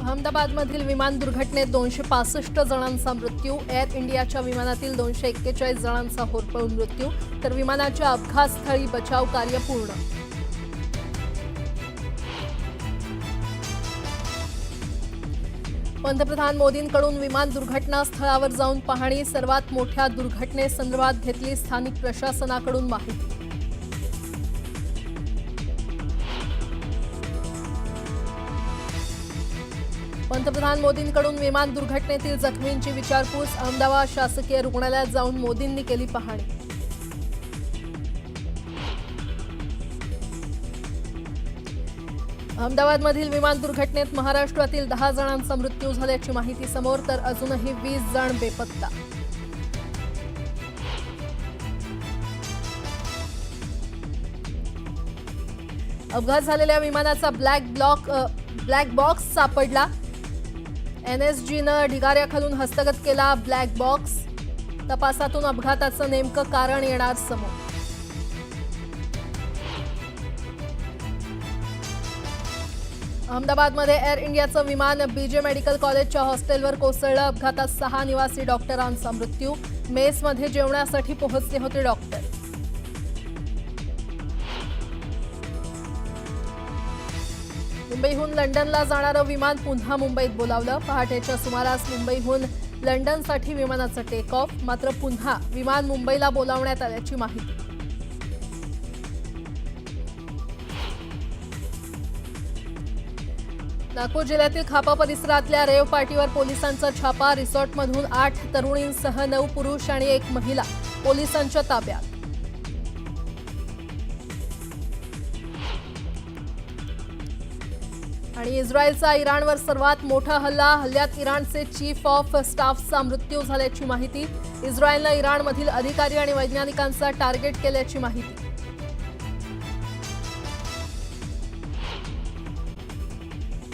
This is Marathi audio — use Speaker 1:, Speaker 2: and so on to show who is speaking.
Speaker 1: अहमदाबादमधील विमान दुर्घटनेत 265 जणांचा मृत्यू. एअर इंडियाच्या विमानातील 241 जणांचा होरपळून मृत्यू, तर विमानाच्या अपघातस्थळी बचाव कार्य पूर्ण. पंतप्रधान मोदींकडून विमान दुर्घटना स्थळावर जाऊन पाहणी. सर्वात मोठ्या दुर्घटनेसंदर्भात घेतली स्थानिक प्रशासनाकडून माहिती. पंतप्रधान मोदींकडून विमान दुर्घटनेतील जखमींची विचारपूस. अहमदाबाद शासकीय रुग्णालयात जाऊन मोदींनी केली पाहणी. अहमदाबादमधील विमान दुर्घटनेत महाराष्ट्रातील 10 जणांचा मृत्यू झाल्याची माहिती समोर, तर अजूनही 20 जण बेपत्ता. अपघात झालेल्या विमानाचा ब्लॅक बॉक्स सापडला. NSGनं ढिगाऱ्याखालून हस्तगत केला ब्लॅक बॉक्स. तपासातून अपघाताचं नेमकं कारण येणार समोर. अहमदाबादमध्ये एअर इंडियाचं विमान BJ मेडिकल कॉलेजच्या हॉस्टेलवर कोसळलं. अपघातात 6 निवासी डॉक्टरांचा मृत्यू. मेसमध्ये जेवणासाठी पोहोचले होते डॉक्टर. मुंबईहून लंडनला जाणारं विमान पुन्हा मुंबईत बोलावलं. पहाटेच्या सुमारास मुंबईहून लंडनसाठी विमानाचं टेक ऑफ. मात्र पुन्हा विमान मुंबईला बोलावण्यात आल्याची माहिती. नागपूर जिल्ह्यातील खापा परिसरातल्या रेव पार्टीवर पोलिसांचा छापा. रिसॉर्टमधून 8 तरुणींसह 9 पुरुष आणि 1 महिला पोलिसांच्या ताब्यात. आणि इस्रायलचा इराणवर सर्वात मोठा हल्ल्यात इराणचे चीफ ऑफ स्टाफचा मृत्यू झाल्याची माहिती. इस्रायलनं इराणमधील अधिकारी आणि वैज्ञानिकांचा टार्गेट केल्याची माहिती.